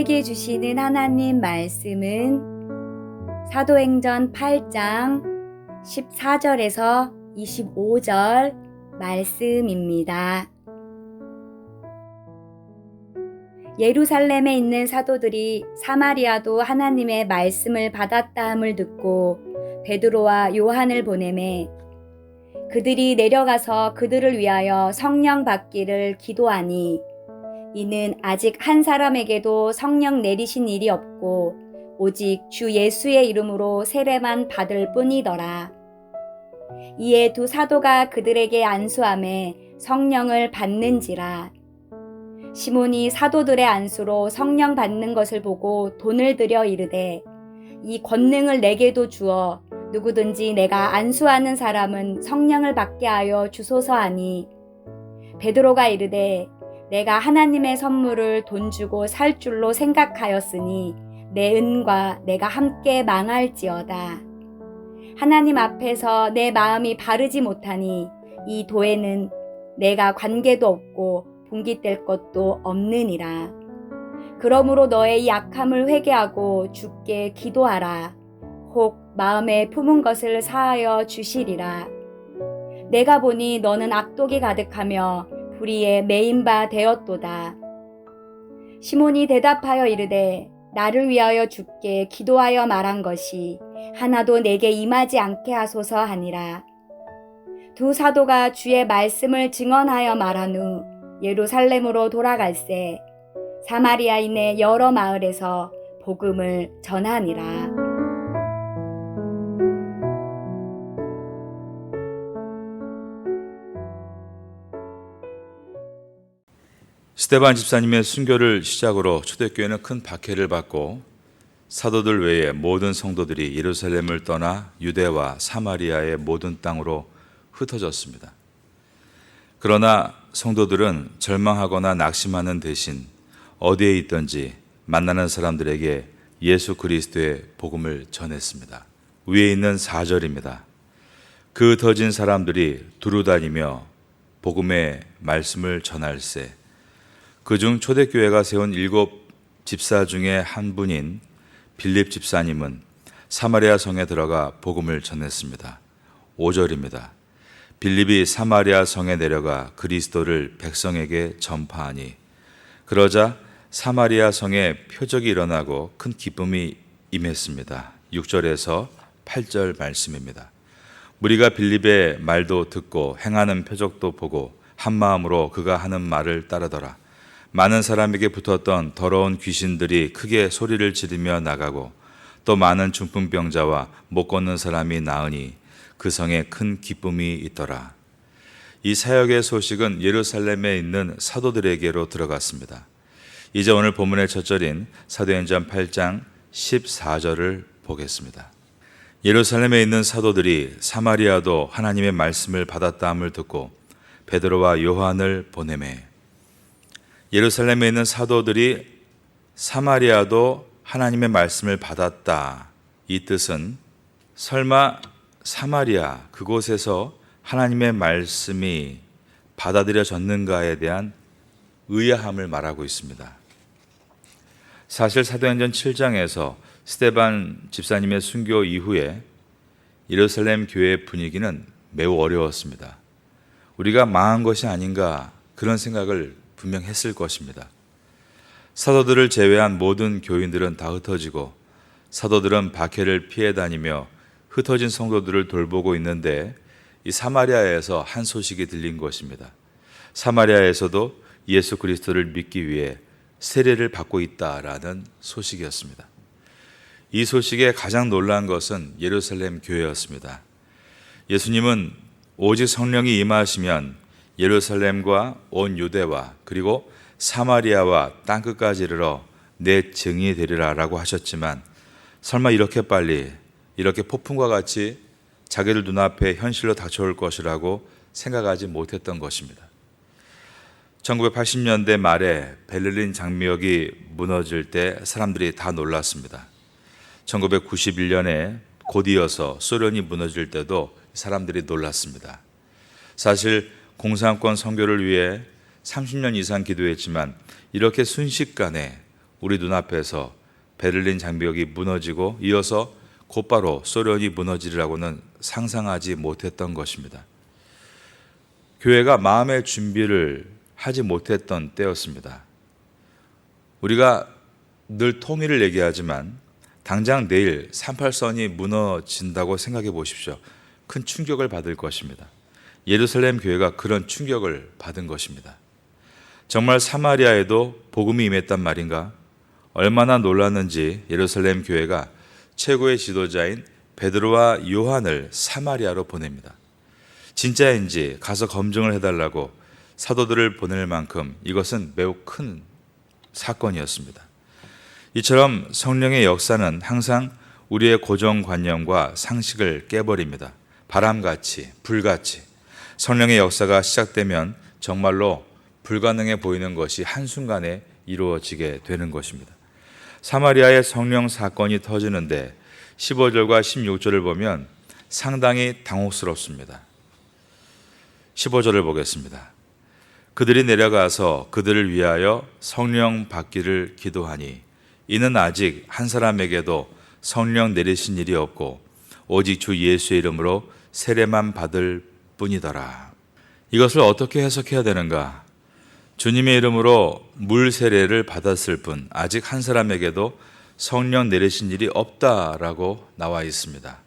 우리에게 주시는 하나님 말씀은 사도행전 8장 14절에서 25절 말씀입니다. 예루살렘에 있는 사도들이 사마리아도 하나님의 말씀을 받았다함을 듣고 베드로와 요한을 보내매 그들이 내려가서 그들을 위하여 성령 받기를 기도하니 이는 아직 한 사람에게도 성령 내리신 일이 없고 오직 주 예수의 이름으로 세례만 받을 뿐이더라. 이에 두 사도가 그들에게 안수하매 성령을 받는지라. 시몬이 사도들의 안수로 성령 받는 것을 보고 돈을 들여 이르되 이 권능을 내게도 주어 누구든지 내가 안수하는 사람은 성령을 받게 하여 주소서 하니 베드로가 이르되 내가 하나님의 선물을 돈 주고 살 줄로 생각하였으니 내 은과 내가 함께 망할지어다. 하나님 앞에서 내 마음이 바르지 못하니 이 도에는 내가 관계도 없고 분깃될 것도 없느니라. 그러므로 너의 약함을 회개하고 주께 기도하라. 혹 마음에 품은 것을 사하여 주시리라. 내가 보니 너는 악독이 가득하며 불의에 매인 바 되었도다. 시몬이 대답하여 이르되 나를 위하여 주께 기도하여 말한 것이 하나도 내게 임하지 않게 하소서 하니라. 두 사도가 주의 말씀을 증언하여 말한 후 예루살렘으로 돌아갈새 사마리아인의 여러 마을에서 복음을 전하니라. 스데반 집사님의 순교를 시작으로 초대교회는 큰 박해를 받고 사도들 외에 모든 성도들이 예루살렘을 떠나 유대와 사마리아의 모든 땅으로 흩어졌습니다. 그러나 성도들은 절망하거나 낙심하는 대신 어디에 있든지 만나는 사람들에게 예수 그리스도의 복음을 전했습니다. 위에 있는 4절입니다. 그 흩어진 사람들이 두루다니며 복음의 말씀을 전할세. 그중 초대교회가 세운 7 집사 중에 한 분인 빌립 집사님은 사마리아 성에 들어가 복음을 전했습니다. 5절입니다. 빌립이 사마리아 성에 내려가 그리스도를 백성에게 전파하니 그러자 사마리아 성에 표적이 일어나고 큰 기쁨이 임했습니다. 6절에서 8절 말씀입니다. 무리가 빌립의 말도 듣고 행하는 표적도 보고 한 마음으로 그가 하는 말을 따르더라. 많은 사람에게 붙었던 더러운 귀신들이 크게 소리를 지르며 나가고 또 많은 중풍병자와 못 걷는 사람이 나으니 그 성에 큰 기쁨이 있더라. 이 사역의 소식은 예루살렘에 있는 사도들에게로 들어갔습니다. 이제 오늘 본문의 첫 절인 사도행전 8장 14절을 보겠습니다. 예루살렘에 있는 사도들이 사마리아도 하나님의 말씀을 받았다함을 듣고 베드로와 요한을 보내매 예루살렘에 있는 사도들이 사마리아도 하나님의 말씀을 받았다. 이 뜻은 설마 사마리아 그곳에서 하나님의 말씀이 받아들여졌는가에 대한 의아함을 말하고 있습니다. 사실 사도행전 7장에서 스데반 집사님의 순교 이후에 예루살렘 교회의 분위기는 매우 어려웠습니다. 우리가 망한 것이 아닌가 그런 생각을 분명 했을 것입니다. 사도들을 제외한 모든 교인들은 다 흩어지고 사도들은 박해를 피해 다니며 흩어진 성도들을 돌보고 있는데 이 사마리아에서 한 소식이 들린 것입니다. 사마리아에서도 예수 그리스도를 믿기 위해 세례를 받고 있다라는 소식이었습니다. 이 소식에 가장 놀란 것은 예루살렘 교회였습니다. 예수님은 오직 성령이 임하시면 예루살렘과 온 유대와 그리고 사마리아와 땅끝까지 이르러 내 증인이 되리라 라고 하셨지만 설마 이렇게 빨리 이렇게 폭풍과 같이 자기들 눈앞에 현실로 닥쳐올 것이라고 생각하지 못했던 것입니다. 1980년대 말에 베를린 장벽이 무너질 때 사람들이 다 놀랐습니다. 1991년에 곧 이어서 소련이 무너질 때도 사람들이 놀랐습니다. 사실 공산권 선교를 위해 30년 이상 기도했지만 이렇게 순식간에 우리 눈앞에서 베를린 장벽이 무너지고 이어서 곧바로 소련이 무너지리라고는 상상하지 못했던 것입니다. 교회가 마음의 준비를 하지 못했던 때였습니다. 우리가 늘 통일을 얘기하지만 당장 내일 38선이 무너진다고 생각해 보십시오. 큰 충격을 받을 것입니다. 예루살렘 교회가 그런 충격을 받은 것입니다. 정말 사마리아에도 복음이 임했단 말인가? 얼마나 놀랐는지 예루살렘 교회가 최고의 지도자인 베드로와 요한을 사마리아로 보냅니다. 진짜인지 가서 검증을 해달라고 사도들을 보낼 만큼 이것은 매우 큰 사건이었습니다. 이처럼 성령의 역사는 항상 우리의 고정관념과 상식을 깨버립니다. 바람같이, 불같이 성령의 역사가 시작되면 정말로 불가능해 보이는 것이 한순간에 이루어지게 되는 것입니다. 사마리아의 성령 사건이 터지는데 15절과 16절을 보면 상당히 당혹스럽습니다. 15절을 보겠습니다. 그들이 내려가서 그들을 위하여 성령 받기를 기도하니 이는 아직 한 사람에게도 성령 내리신 일이 없고 오직 주 예수의 이름으로 세례만 받을 뿐이더라. 이것을 어떻게 해석해야 되는가? 주님의 이름으로 물 세례를 받았을 뿐 아직 한 사람에게도 성령 내리신 일이 없다라고 나와 있습니다.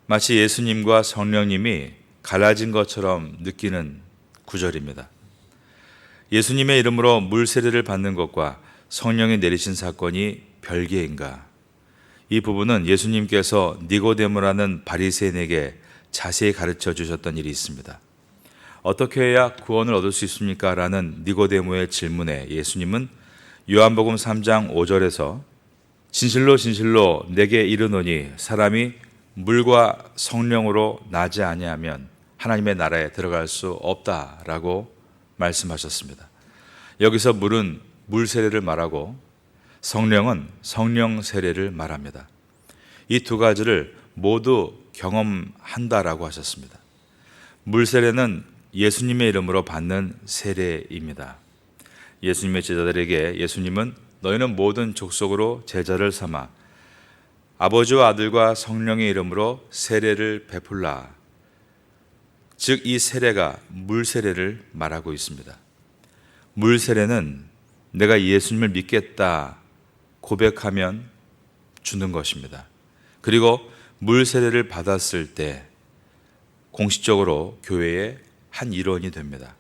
마치 예수님과 성령님이 갈라진 것처럼 느끼는 구절입니다. 예수님의 이름으로 물 세례를 받는 것과 성령이 내리신 사건이 별개인가? 이 부분은 예수님께서 니고데모라는 바리새인에게 자세히 가르쳐 주셨던 일이 있습니다. 어떻게 해야 구원을 얻을 수 있습니까? 라는 니고데모의 질문에 예수님은 요한복음 3장 5절에서 진실로 진실로 내게 이르노니 사람이 물과 성령으로 나지 아니하면 하나님의 나라에 들어갈 수 없다라고 말씀하셨습니다. 여기서 물은 물 세례를 말하고 성령은 성령 세례를 말합니다. 이 두 가지를 모두 경험한다라고 하셨습니다. 물 세례는 예수님의 이름으로 받는 세례입니다. 예수님의 제자들에게 예수님은 너희는 모든 족속으로 제자를 삼아 아버지와 아들과 성령의 이름으로 세례를 베풀라. 즉 이 세례가 물 세례를 말하고 있습니다. 물 세례는 내가 예수님을 믿겠다 고백하면 주는 것입니다. 그리고 물 세례를 받았을 때 공식적으로 교회의 한 일원이 됩니다.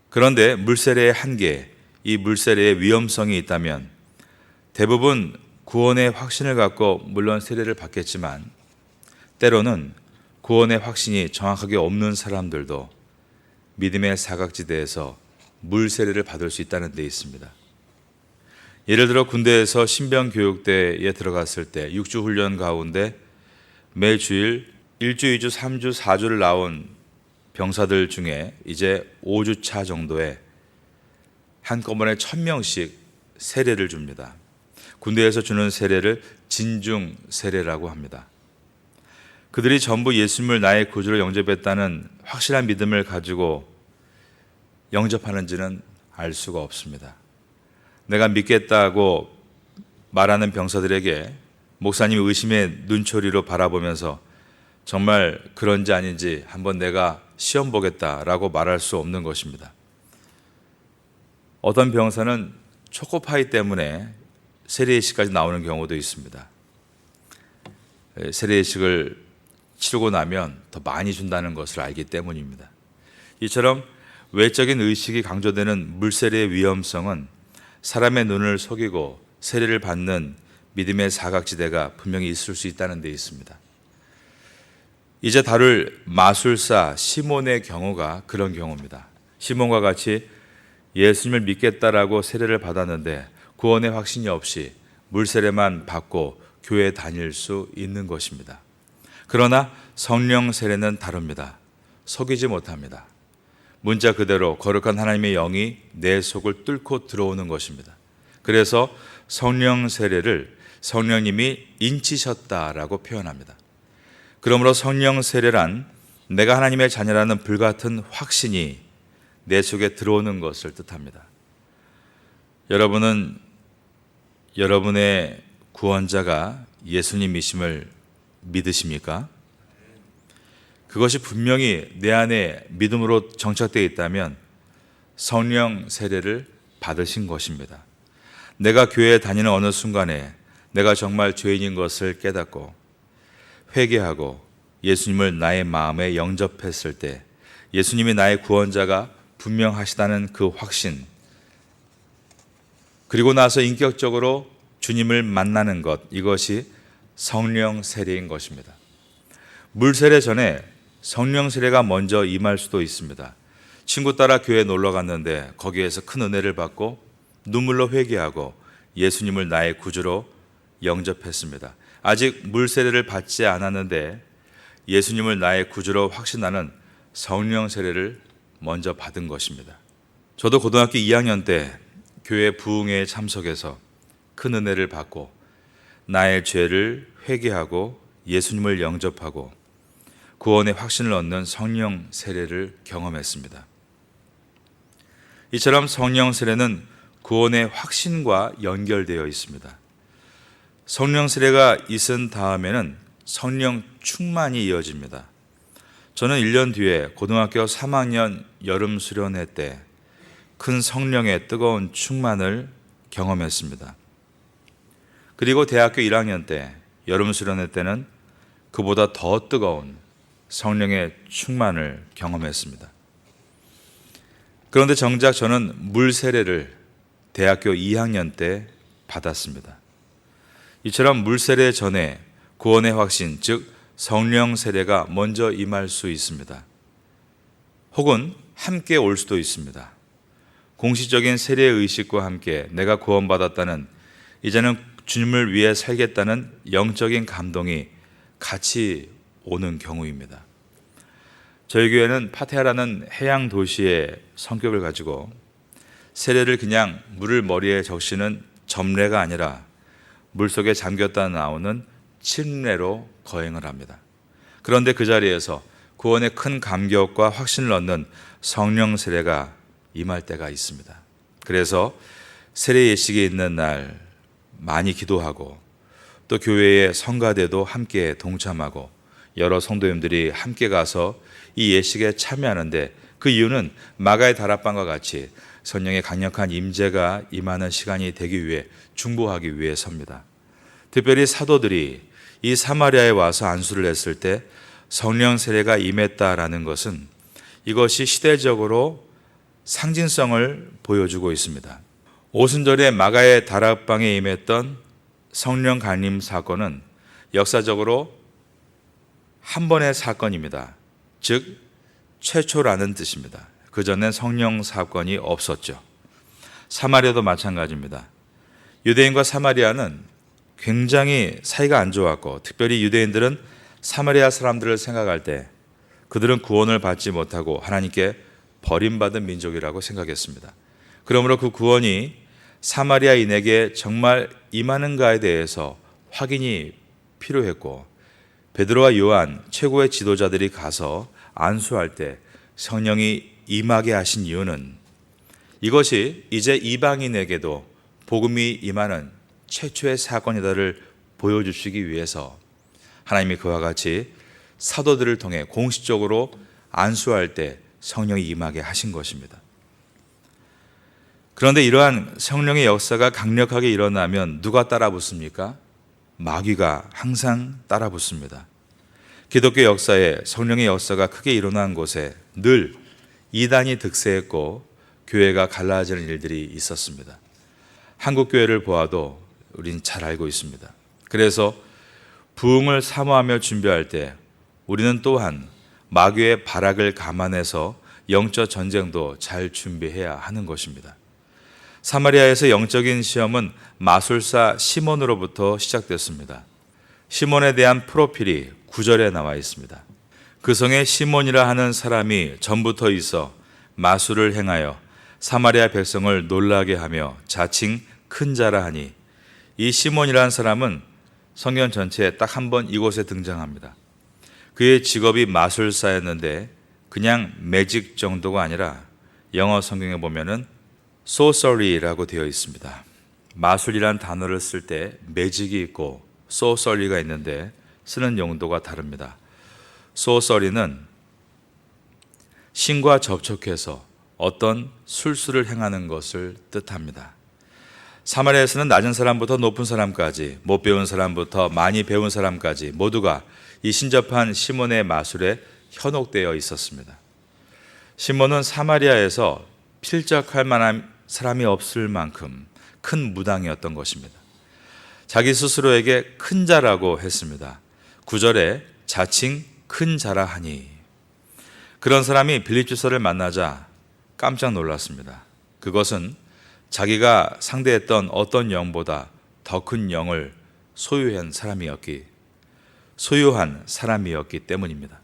그런데 물 세례의 한계, 이 물 세례의 위험성이 있다면 대부분 구원의 확신을 갖고 물론 세례를 받겠지만 때로는 구원의 확신이 정확하게 없는 사람들도 믿음의 사각지대에서 물 세례를 받을 수 있다는 데 있습니다. 예를 들어 군대에서 신병 교육대에 들어갔을 때 6주 훈련 가운데 매주일 1주, 2주, 3주, 4주를 나온 병사들 중에 이제 5주 차 정도에 한꺼번에 1000명씩 세례를 줍니다. 군대에서 주는 세례를 진중 세례라고 합니다. 그들이 전부 예수님을 나의 구주로 영접했다는 확실한 믿음을 가지고 영접하는지는 알 수가 없습니다. 내가 믿겠다고 말하는 병사들에게 목사님이 의심의 눈초리로 바라보면서 정말 그런지 아닌지 한번 내가 시험 보겠다라고 말할 수 없는 것입니다. 어떤 병사는 초코파이 때문에 세례의식까지 나오는 경우도 있습니다. 세례의식을 치르고 나면 더 많이 준다는 것을 알기 때문입니다. 이처럼 외적인 의식이 강조되는 물세례의 위험성은 사람의 눈을 속이고 세례를 받는 믿음의 사각지대가 분명히 있을 수 있다는 데 있습니다. 이제 다룰 마술사 시몬의 경우가 그런 경우입니다. 시몬과 같이 예수님을 믿겠다라고 세례를 받았는데 구원의 확신이 없이 물세례만 받고 교회에 다닐 수 있는 것입니다. 그러나 성령 세례는 다릅니다. 속이지 못합니다. 문자 그대로 거룩한 하나님의 영이 내 속을 뚫고 들어오는 것입니다. 그래서 성령 세례를 성령님이 인치셨다라고 표현합니다. 그러므로 성령 세례란 내가 하나님의 자녀라는 불같은 확신이 내 속에 들어오는 것을 뜻합니다. 여러분은 여러분의 구원자가 예수님이심을 믿으십니까? 그것이 분명히 내 안에 믿음으로 정착되어 있다면 성령 세례를 받으신 것입니다. 내가 교회에 다니는 어느 순간에 내가 정말 죄인인 것을 깨닫고 회개하고 예수님을 나의 마음에 영접했을 때 예수님이 나의 구원자가 분명하시다는 그 확신, 그리고 나서 인격적으로 주님을 만나는 것, 이것이 성령 세례인 것입니다. 물 세례 전에 성령 세례가 먼저 임할 수도 있습니다. 친구 따라 교회에 놀러 갔는데 거기에서 큰 은혜를 받고 눈물로 회개하고 예수님을 나의 구주로 영접했습니다. 아직 물 세례를 받지 않았는데 예수님을 나의 구주로 확신하는 성령 세례를 먼저 받은 것입니다. 저도 고등학교 2학년 때 교회 부흥회에 참석해서 큰 은혜를 받고 나의 죄를 회개하고 예수님을 영접하고 구원의 확신을 얻는 성령 세례를 경험했습니다. 이처럼 성령 세례는 구원의 확신과 연결되어 있습니다. 성령 세례가 있은 다음에는 성령 충만이 이어집니다. 저는 1년 뒤에 고등학교 3학년 여름 수련회 때 큰 성령의 뜨거운 충만을 경험했습니다. 그리고 대학교 1학년 때 여름 수련회 때는 그보다 더 뜨거운 성령의 충만을 경험했습니다. 그런데 정작 저는 물 세례를 대학교 2학년 때 받았습니다. 이처럼 물 세례 전에 구원의 확신, 즉 성령 세례가 먼저 임할 수 있습니다. 혹은 함께 올 수도 있습니다. 공식적인 세례 의식과 함께 내가 구원받았다는, 이제는 주님을 위해 살겠다는 영적인 감동이 같이 오는 경우입니다. 저희 교회는 파테아라는 해양 도시의 성격을 가지고 세례를 그냥 물을 머리에 적시는 점례가 아니라 물속에 잠겼다 나오는 침례로 거행을 합니다. 그런데 그 자리에서 구원의 큰 감격과 확신을 얻는 성령 세례가 임할 때가 있습니다. 그래서 세례 예식이 있는 날 많이 기도하고 또 교회의 성가대도 함께 동참하고 여러 성도님들이 함께 가서 이 예식에 참여하는데, 그 이유는 마가의 다락방과 같이 성령의 강력한 임재가 임하는 시간이 되기 위해, 중보하기 위해서입니다. 특별히 사도들이 이 사마리아에 와서 안수를 했을 때 성령 세례가 임했다라는 것은 이것이 시대적으로 상징성을 보여주고 있습니다. 오순절에 마가의 다락방에 임했던 성령 강림 사건은 역사적으로 한 번의 사건입니다. 즉 최초라는 뜻입니다. 그전엔 성령 사건이 없었죠. 사마리아도 마찬가지입니다. 유대인과 사마리아는 굉장히 사이가 안 좋았고, 특별히 유대인들은 사마리아 사람들을 생각할 때 그들은 구원을 받지 못하고 하나님께 버림받은 민족이라고 생각했습니다. 그러므로 그 구원이 사마리아인에게 정말 임하는가에 대해서 확인이 필요했고, 베드로와 요한 최고의 지도자들이 가서 안수할 때 성령이 임하게 하신 이유는 이것이 이제 이방인에게도 복음이 임하는 최초의 사건이다를 보여주시기 위해서 하나님이 그와 같이 사도들을 통해 공식적으로 안수할 때 성령이 임하게 하신 것입니다. 그런데 이러한 성령의 역사가 강력하게 일어나면 누가 따라붙습니까? 마귀가 항상 따라붙습니다. 기독교 역사에 성령의 역사가 크게 일어난 곳에 늘 이단이 득세했고 교회가 갈라지는 일들이 있었습니다. 한국 교회를 보아도 우린 잘 알고 있습니다. 그래서 부흥을 사모하며 준비할 때 우리는 또한 마귀의 발악을 감안해서 영적 전쟁도 잘 준비해야 하는 것입니다. 사마리아에서 영적인 시험은 마술사 시몬으로부터 시작됐습니다. 시몬에 대한 프로필이 9절에 나와 있습니다. 그 성에 시몬이라 하는 사람이 전부터 있어 마술을 행하여 사마리아 백성을 놀라게 하며 자칭 큰 자라 하니, 이 시몬이라는 사람은 성경 전체에 딱 한 번 이곳에 등장합니다. 그의 직업이 마술사였는데 그냥 매직 정도가 아니라 영어 성경에 보면은 sorcery라고 되어 있습니다. 마술이란 단어를 쓸 때 매직이 있고 소서리가 있는데 쓰는 용도가 다릅니다. 소서리는 신과 접촉해서 어떤 술수를 행하는 것을 뜻합니다. 사마리아에서는 낮은 사람부터 높은 사람까지, 못 배운 사람부터 많이 배운 사람까지 모두가 이 신접한 시몬의 마술에 현혹되어 있었습니다. 시몬은 사마리아에서 필적할 만한 사람이 없을 만큼 큰 무당이었던 것입니다. 자기 스스로에게 큰 자라고 했습니다. 9절에 자칭 큰 자라 하니, 그런 사람이 빌립 주서를 만나자 깜짝 놀랐습니다. 그것은 자기가 상대했던 어떤 영보다 더 큰 영을 소유한 사람이었기 때문입니다.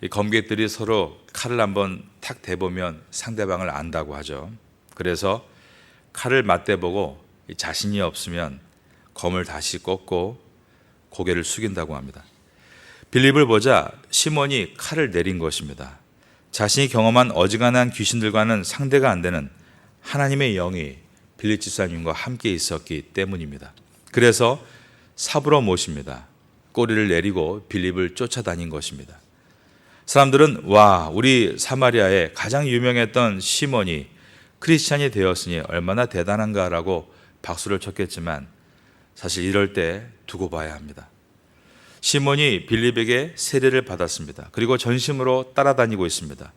이 검객들이 서로 칼을 한번 탁 대보면 상대방을 안다고 하죠. 그래서 칼을 맞대보고 자신이 없으면 검을 다시 꺾고 고개를 숙인다고 합니다. 빌립을 보자 시몬이 칼을 내린 것입니다. 자신이 경험한 어지간한 귀신들과는 상대가 안 되는 하나님의 영이 빌립 집사님과 함께 있었기 때문입니다. 그래서 삽으로 모십니다. 꼬리를 내리고 빌립을 쫓아다닌 것입니다. 사람들은 와, 우리 사마리아에 가장 유명했던 시몬이 크리스찬이 되었으니 얼마나 대단한가라고 박수를 쳤겠지만 사실 이럴 때 두고 봐야 합니다. 시몬이 빌립에게 세례를 받았습니다. 그리고 전심으로 따라다니고 있습니다.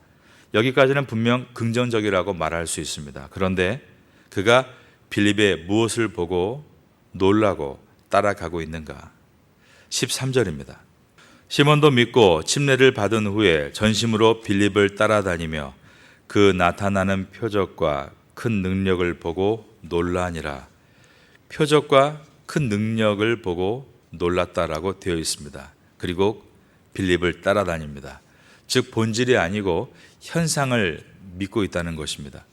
여기까지는 분명 긍정적이라고 말할 수 있습니다. 그런데 그가 빌립의 무엇을 보고 놀라고 따라가고 있는가? 13절입니다. 시몬도 믿고 침례를 받은 후에 전심으로 빌립을 따라다니며 그 나타나는 표적과 큰 능력을 보고 놀라니라. 표적과 큰 능력을 보고 놀랐다라고 되어 있습니다. 그리고 빌립을 따라다닙니다. 즉 본질이 아니고 현상을 믿고 있다는 것입니다.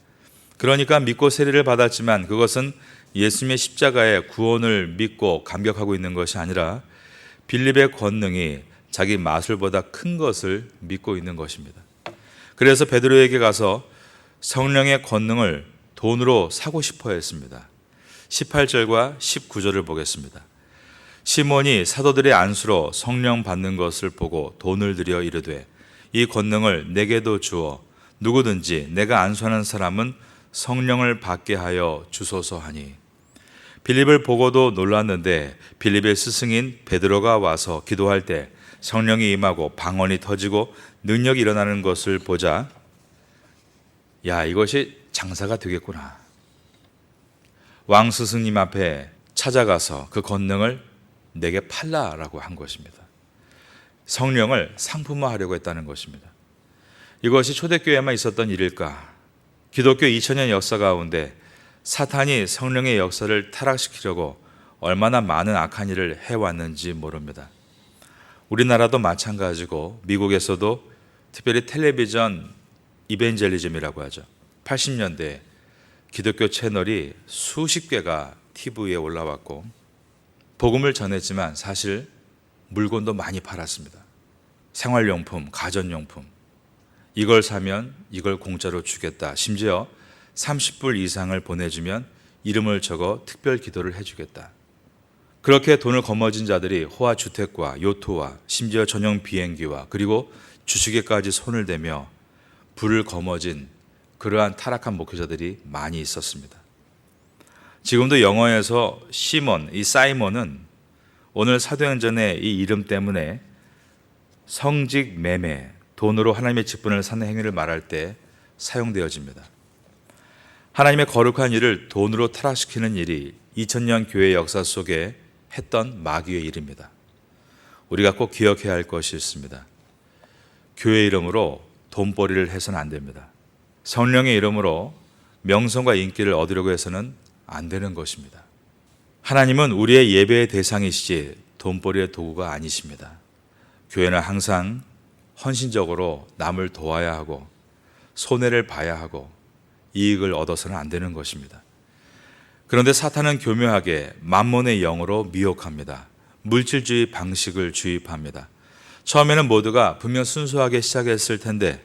그러니까 믿고 세례를 받았지만 그것은 예수님의 십자가의 구원을 믿고 감격하고 있는 것이 아니라 빌립의 권능이 자기 마술보다 큰 것을 믿고 있는 것입니다. 그래서 베드로에게 가서 성령의 권능을 돈으로 사고 싶어 했습니다. 18절과 19절을 보겠습니다. 시몬이 사도들의 안수로 성령 받는 것을 보고 돈을 들여 이르되 이 권능을 내게도 주어 누구든지 내가 안수하는 사람은 성령을 받게 하여 주소서 하니, 빌립을 보고도 놀랐는데 빌립의 스승인 베드로가 와서 기도할 때 성령이 임하고 방언이 터지고 능력이 일어나는 것을 보자 야, 이것이 장사가 되겠구나. 왕 스승님 앞에 찾아가서 그 권능을 내게 팔라라고 한 것입니다. 성령을 상품화하려고 했다는 것입니다. 이것이 초대교회에만 있었던 일일까? 기독교 2000년 역사 가운데 사탄이 성령의 역사를 타락시키려고 얼마나 많은 악한 일을 해왔는지 모릅니다. 우리나라도 마찬가지고 미국에서도 특별히 텔레비전 이벤젤리즘이라고 하죠. 80년대 기독교 채널이 수십 개가 TV에 올라왔고 복음을 전했지만 사실 물건도 많이 팔았습니다. 생활용품, 가전용품. 이걸 사면 이걸 공짜로 주겠다. 심지어 30불 이상을 보내주면 이름을 적어 특별 기도를 해주겠다. 그렇게 돈을 거머쥔 자들이 호화 주택과 요트와 심지어 전용 비행기와 그리고 주식에까지 손을 대며 불을 거머쥔 그러한 타락한 목회자들이 많이 있었습니다. 지금도 영어에서 시몬, 이 사이몬은 오늘 사도행전의 이 이름 때문에 성직 매매, 돈으로 하나님의 직분을 사는 행위를 말할 때 사용되어집니다. 하나님의 거룩한 일을 돈으로 타락시키는 일이 2000년 교회 역사 속에 했던 마귀의 일입니다. 우리가 꼭 기억해야 할 것이 있습니다. 교회 이름으로 돈벌이를 해서는 안 됩니다. 성령의 이름으로 명성과 인기를 얻으려고 해서는 안 되는 것입니다. 하나님은 우리의 예배의 대상이시지 돈벌이의 도구가 아니십니다. 교회는 항상 헌신적으로 남을 도와야 하고 손해를 봐야 하고 이익을 얻어서는 안 되는 것입니다. 그런데 사탄은 교묘하게 만몬의 영으로 미혹합니다. 물질주의 방식을 주입합니다. 처음에는 모두가 분명 순수하게 시작했을 텐데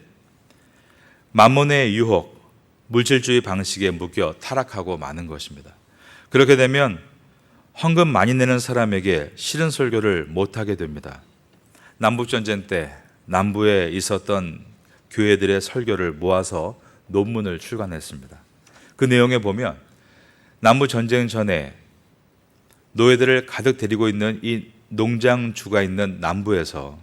만몬의 유혹, 물질주의 방식에 묶여 타락하고 마는 것입니다. 그렇게 되면 헌금 많이 내는 사람에게 싫은 설교를 못하게 됩니다. 남북전쟁 때 남부에 있었던 교회들의 설교를 모아서 논문을 출간했습니다. 그 내용에 보면 남부전쟁 전에 노예들을 가득 데리고 있는 이 농장주가 있는 남부에서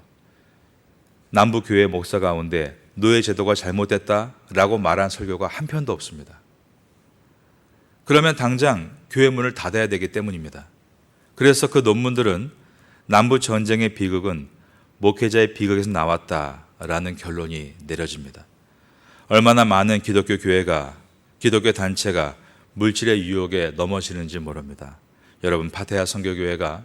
남부교회 목사 가운데 노예 제도가 잘못됐다라고 말한 설교가 한 편도 없습니다. 그러면 당장 교회 문을 닫아야 되기 때문입니다. 그래서 그 논문들은 남부전쟁의 비극은 목회자의 비극에서 나왔다라는 결론이 내려집니다. 얼마나 많은 기독교 교회가, 기독교 단체가 물질의 유혹에 넘어지는지 모릅니다. 여러분, 파테아 선교교회가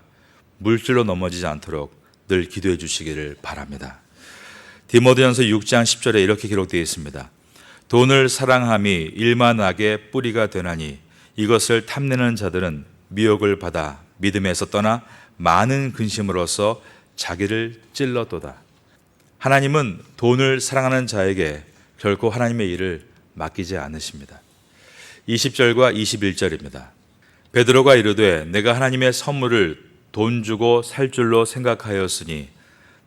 물질로 넘어지지 않도록 늘 기도해 주시기를 바랍니다. 디모데전서 6장 10절에 이렇게 기록되어 있습니다. 돈을 사랑함이 일만하게 뿌리가 되나니 이것을 탐내는 자들은 미혹을 받아 믿음에서 떠나 많은 근심으로써 자기를 찔렀도다. 하나님은 돈을 사랑하는 자에게 결코 하나님의 일을 맡기지 않으십니다. 20절과 21절입니다. 베드로가 이르되 내가 하나님의 선물을 돈 주고 살 줄로 생각하였으니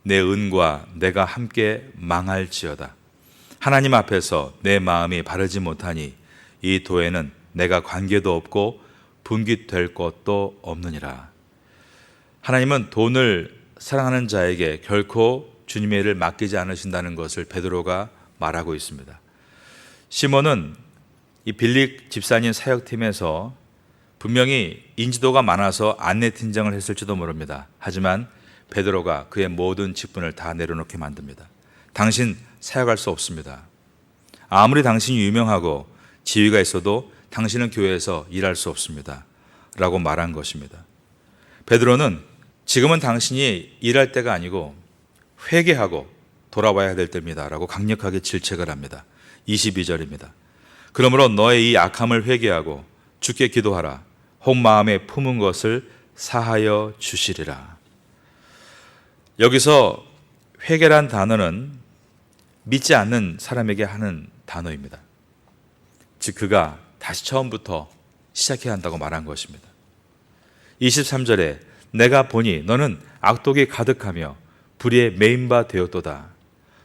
내 은과 내가 함께 망할지어다. 하나님 앞에서 내 마음이 바르지 못하니 이 도에는 내가 관계도 없고 분깃될 것도 없느니라. 하나님은 돈을 사랑하는 자에게 결코 주님의 일을 맡기지 않으신다는 것을 베드로가 말하고 있습니다. 시몬은 이 빌릭 집사님 사역팀에서 분명히 인지도가 많아서 안내팀장을 했을지도 모릅니다. 하지만 베드로가 그의 모든 직분을 다 내려놓게 만듭니다. 당신 사역할 수 없습니다. 아무리 당신이 유명하고 지위가 있어도 당신은 교회에서 일할 수 없습니다. 라고 말한 것입니다. 베드로는 지금은 당신이 일할 때가 아니고 회개하고 돌아와야 될 때입니다. 라고 강력하게 질책을 합니다. 22절입니다. 그러므로 너의 이 악함을 회개하고 주께 기도하라. 혹 마음에 품은 것을 사하여 주시리라. 여기서 회개란 단어는 믿지 않는 사람에게 하는 단어입니다. 즉 그가 다시 처음부터 시작해야 한다고 말한 것입니다. 23절에 내가 보니 너는 악독이 가득하며 불의에 매인 바 되었도다.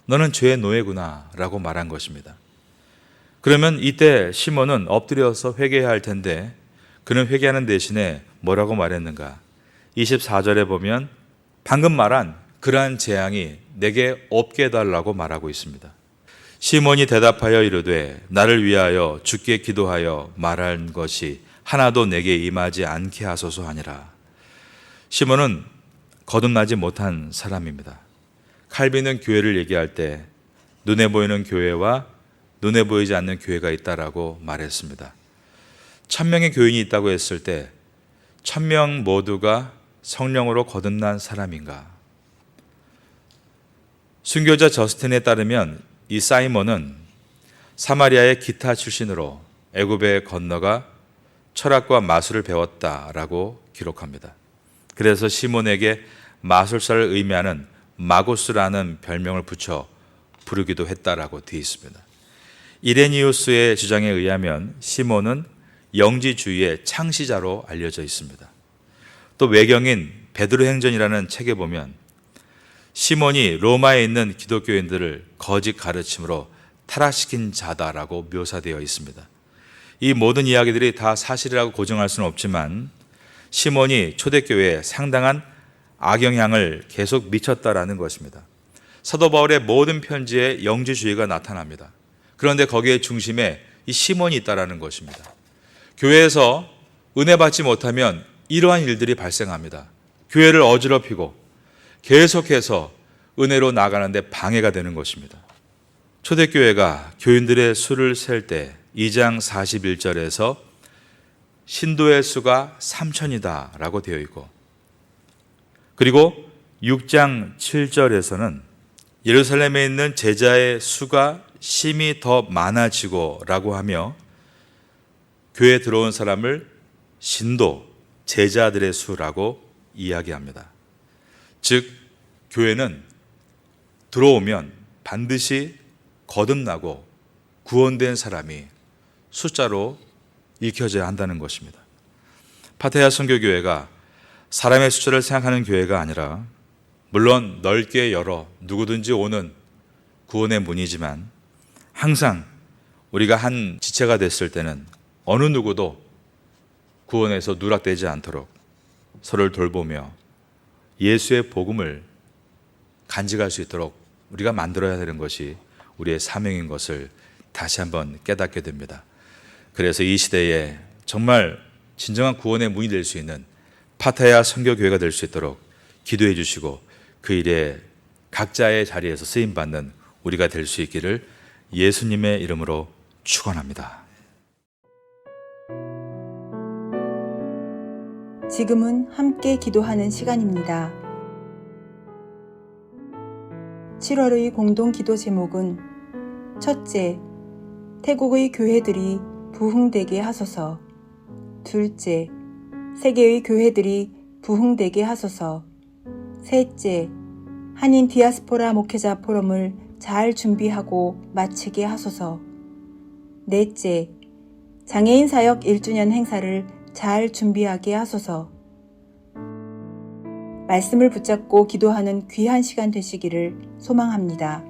너는 죄의 노예구나 라고 말한 것입니다. 그러면 이때 시몬은 엎드려서 회개해야 할 텐데 그는 회개하는 대신에 뭐라고 말했는가? 24절에 보면 방금 말한 그러한 재앙이 내게 없게 해달라고 말하고 있습니다. 시몬이 대답하여 이르되 나를 위하여 주께 기도하여 말한 것이 하나도 내게 임하지 않게 하소서 하니라. 시몬은 거듭나지 못한 사람입니다. 칼빈은 교회를 얘기할 때 눈에 보이는 교회와 눈에 보이지 않는 교회가 있다라고 말했습니다. 1000명의 교인이 있다고 했을 때 1000명 모두가 성령으로 거듭난 사람인가? 순교자 저스틴에 따르면 이 사이먼은 사마리아의 기타 출신으로 애굽에 건너가 철학과 마술을 배웠다라고 기록합니다. 그래서 시몬에게 마술사를 의미하는 마고스라는 별명을 붙여 부르기도 했다라고 되어 있습니다. 이레니우스의 주장에 의하면 시몬은 영지주의의 창시자로 알려져 있습니다. 또 외경인 베드로 행전이라는 책에 보면 시몬이 로마에 있는 기독교인들을 거짓 가르침으로 타락시킨 자다라고 묘사되어 있습니다. 이 모든 이야기들이 다 사실이라고 고정할 수는 없지만 시몬이 초대교회에 상당한 악영향을 계속 미쳤다라는 것입니다. 사도 바울의 모든 편지에 영지주의가 나타납니다. 그런데 거기에 중심에 이 시몬이 있다라는 것입니다. 교회에서 은혜 받지 못하면 이러한 일들이 발생합니다. 교회를 어지럽히고 계속해서 은혜로 나가는데 방해가 되는 것입니다. 초대교회가 교인들의 수를 셀 때 2장 41절에서 신도의 수가 3,000이다 라고 되어 있고, 그리고 6장 7절에서는 예루살렘에 있는 제자의 수가 심히 더 많아지고 라고 하며 교회에 들어온 사람을 신도, 제자들의 수라고 이야기합니다. 즉 교회는 들어오면 반드시 거듭나고 구원된 사람이 숫자로 읽혀져야 한다는 것입니다. 파타야 선교교회가 사람의 숫자를 생각하는 교회가 아니라 물론 넓게 열어 누구든지 오는 구원의 문이지만 항상 우리가 한 지체가 됐을 때는 어느 누구도 구원에서 누락되지 않도록 서로를 돌보며 예수의 복음을 간직할 수 있도록 우리가 만들어야 되는 것이 우리의 사명인 것을 다시 한번 깨닫게 됩니다. 그래서 이 시대에 정말 진정한 구원의 문이 될 수 있는 파타야 선교교회가 될 수 있도록 기도해 주시고 그 일에 각자의 자리에서 쓰임받는 우리가 될 수 있기를 예수님의 이름으로 축원합니다. 지금은 함께 기도하는 시간입니다. 7월의 공동 기도 제목은 첫째, 태국의 교회들이 부흥되게 하소서. 둘째, 세계의 교회들이 부흥되게 하소서. 셋째, 한인 디아스포라 목회자 포럼을 잘 준비하고 마치게 하소서. 넷째, 장애인 사역 1주년 행사를 잘 준비하게 하소서. 말씀을 붙잡고 기도하는 귀한 시간 되시기를 소망합니다.